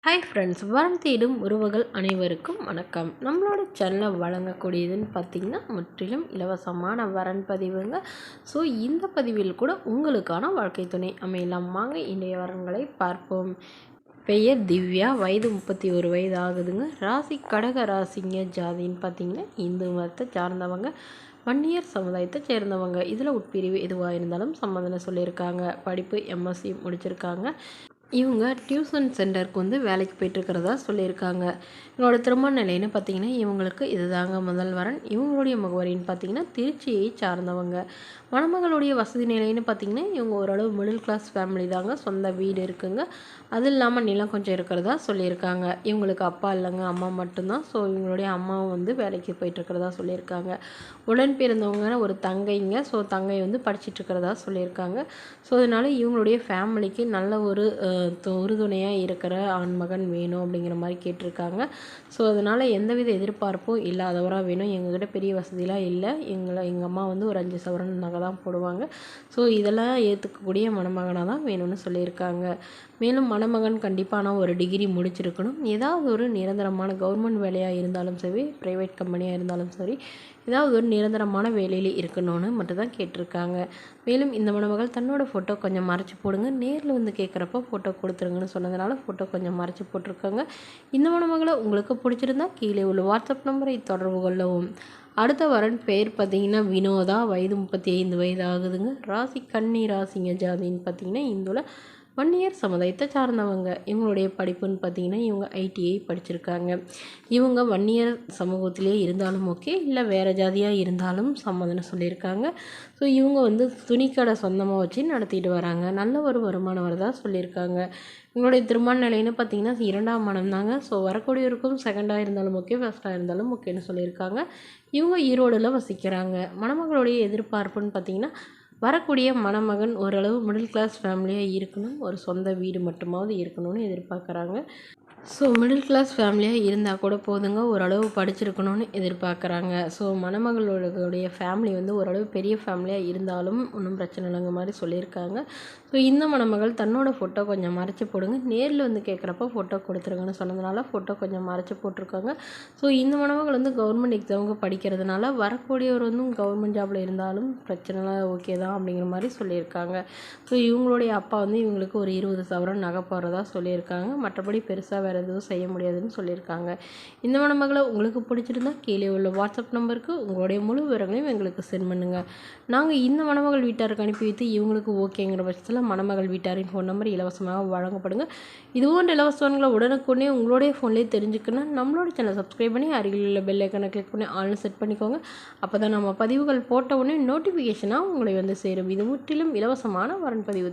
Hi friends, வரம் தேடும் உறவுகள் அனைவருக்கும் வணக்கம். நம்மளோட சேனலை வழங்கக்கூடியதுன்னு பார்த்திங்கன்னா முற்றிலும் இலவசமான வரன் பதிவுங்க. ஸோ இந்த பதிவில் கூட உங்களுக்கான வாழ்க்கை துணை அமையலாம். வாங்க இன்றைய வரன்களை பார்ப்போம். பெயர் திவ்யா, வயது 31 வயது ஆகுதுங்க. ராசி கடக ராசிங்க. ஜாதின்னு பார்த்திங்கன்னா இந்து மதத்தை சார்ந்தவங்க, வன்னியர் சமுதாயத்தை சேர்ந்தவங்க. இதில் உட்பிரிவு எதுவாக இருந்தாலும் சம்மந்தனை சொல்லியிருக்காங்க. படிப்பு எம்எஸ்சி முடிச்சிருக்காங்க. இவங்க டியூஷன் சென்டருக்கு வேலைக்கு போயிட்டுருக்கிறதா சொல்லியிருக்காங்க. இவங்களோட திருமண நிலைன்னு பார்த்திங்கன்னா இவங்களுக்கு இதுதாங்க முதல் வரன். இவங்களுடைய முகவரின்னு பார்த்திங்கன்னா திருச்சியை சார்ந்தவங்க. மணமகளுடைய வசதி நிலைன்னு பார்த்திங்கன்னா இவங்க ஓரளவு மிடில் கிளாஸ் ஃபேமிலி தாங்க. சொந்த வீடு இருக்குங்க. அது இல்லாமல் நிலம் கொஞ்சம் இருக்கிறதா சொல்லியிருக்காங்க. இவங்களுக்கு அப்பா இல்லைங்க, அம்மா மட்டும்தான். ஸோ இவங்களுடைய அம்மாவும் வேலைக்கு போயிட்டுருக்கிறதா சொல்லியிருக்காங்க. உடன் பிறந்தவங்க ஒரு தங்கைங்க. ஸோ தங்கை படிச்சிட்ருக்கிறதா சொல்லியிருக்காங்க. ஸோ அதனால் இவங்களுடைய ஃபேமிலிக்கு நல்ல ஒரு உறுதுணையாக இருக்கிற ஆண்மகன் வேணும் அப்படிங்கிற மாதிரி கேட்டிருக்காங்க. ஸோ அதனால் எந்தவித எதிர்பார்ப்பும் இல்லாதவராக வேணும். எங்ககிட்ட பெரிய வசதிலாம் இல்லை. எங்கள் அம்மா ஒரு 5 சவரன் நகை தான் போடுவாங்க. ஸோ இதெல்லாம் ஏற்றுக்கக்கூடிய மணமகனாக தான் வேணும்னு சொல்லியிருக்காங்க. மேலும் மணமகன் கண்டிப்பாக ஒரு டிகிரி முடிச்சிருக்கணும். ஏதாவது ஒரு நிரந்தரமான கவர்மெண்ட் வேலையாக இருந்தாலும் சரி, ப்ரைவேட் கம்பெனியாக இருந்தாலும் சரி, ஏதாவது ஒரு நிரந்தரமான வேலையில் இருக்கணும்னு மட்டும்தான் கேட்டிருக்காங்க. மேலும் இந்த மணமகள் தன்னோட ஃபோட்டோ கொஞ்சம் மறைச்சி போடுங்க, நேரில் கேட்குறப்போ ஃபோட்டோ கொடுத்துருங்கன்னு சொன்னதுனால ஃபோட்டோ கொஞ்சம் மறைச்சி போட்டிருக்காங்க. இந்த மணமகளை உங்களுக்கு பிடிச்சிருந்தா கீழே உள்ள வாட்ஸ்அப் நம்பரை தொடர்பு கொள்ளவும். அடுத்த வரன் பெயர் பார்த்திங்கன்னா வினோதா, வயது 35 வயது ஆகுதுங்க. ராசி கன்னி ராசிங்க. ஜாதின்னு பார்த்திங்கன்னா இந்துல வன்னியர் சமுதாயத்தை சார்ந்தவங்க. இவங்களுடைய படிப்புன்னு பார்த்திங்கன்னா இவங்க ஐடிஐ படிச்சிருக்காங்க. இவங்க வன்னியர் சமூகத்திலே இருந்தாலும் ஓகே, இல்லை வேறு ஜாதியாக இருந்தாலும் சம்மதம்னு சொல்லியிருக்காங்க. ஸோ இவங்க துணிக்கடை சொந்தமாக வச்சு நடத்திட்டு வராங்க. நல்ல ஒரு வருமானம் வரதா சொல்லியிருக்காங்க. இவங்களுடைய திருமண நிலைன்னு பார்த்திங்கன்னா 2ஆம் மனம் தாங்க. ஸோ வரக்கூடியவருக்கும் செகண்டாக இருந்தாலும் ஓகே, ஃபஸ்ட்டாக இருந்தாலும் ஓகேன்னு சொல்லியிருக்காங்க. இவங்க ஈரோடில் வசிக்கிறாங்க. மணமகளுடைய எதிர்பார்ப்புன்னு பார்த்திங்கன்னா வரக்கூடிய மணமகன் ஓரளவு மிடில் கிளாஸ் ஃபேமிலியாக இருக்கணும், ஒரு சொந்த வீடு மட்டுமாவது இருக்கணும்னு எதிர்பார்க்குறாங்க. ஸோ மிடில் கிளாஸ் ஃபேமிலியாக இருந்தால் கூட போதுங்க, ஓரளவு படிச்சிருக்கணும்னு எதிர்பார்க்குறாங்க. ஸோ மணமகளுடைய ஃபேமிலி ஓரளவு பெரிய ஃபேமிலியாக இருந்தாலும் ஒன்றும் பிரச்சனை இல்லைங்க மாதிரி சொல்லியிருக்காங்க. ஸோ இந்த மணமகள் தன்னோட ஃபோட்டோ கொஞ்சம் மறைச்சி போடுங்க, நேரில் கேட்குறப்போ ஃபோட்டோ கொடுத்துருங்கன்னு சொன்னதுனால ஃபோட்டோ கொஞ்சம் மறைச்சி போட்டிருக்காங்க. ஸோ இந்த மணமகள் கவர்மெண்ட் எக்ஸாமுக்கு படிக்கிறதுனால வரக்கூடியவர் கவர்மெண்ட் ஜாபில் இருந்தாலும் பிரச்சனைலாம் ஓகே தான் அப்படிங்கிற மாதிரி சொல்லியிருக்காங்க. ஸோ இவங்களுடைய அப்பா இவங்களுக்கு ஒரு 20 சவரன் நகை போடுறதா சொல்லியிருக்காங்க. மற்றபடி பெருசாக வேறு எதுவும் செய்ய முடியாதுன்னு சொல்லியிருக்காங்க. இந்த மணமகளை உங்களுக்கு பிடிச்சிருந்தா கீழே உள்ள வாட்ஸ்அப் நம்பருக்கு உங்களுடைய முழு விவரங்களையும் எங்களுக்கு சென்ட் பண்ணுங்கள். நாங்கள் இந்த மணமகள் வீட்டாருக்கு அனுப்பி வைத்து இவங்களுக்கு ஓகேங்கிற பட்சத்தில் மணமகள் வீட்டாரின் ஃபோன் நம்பர் இலவசமாக வழங்கப்படுங்க. இது போன்ற இலவசங்களை உடனுக்குடனே உங்களுடைய ஃபோன்லேயே தெரிஞ்சுக்கணும். நம்மளோட சேனலை சப்ஸ்கிரைப் பண்ணி அருகில் உள்ள பெல் ஐக்கனை கிளிக் பண்ணி ஆல்னு செட் பண்ணிக்கோங்க. அப்போ தான் நம்ம பதிவுகள் போட்ட உடனே நோட்டிஃபிகேஷனாக உங்களை சேரும். இது முற்றிலும் இலவசமான வரன் பதிவு.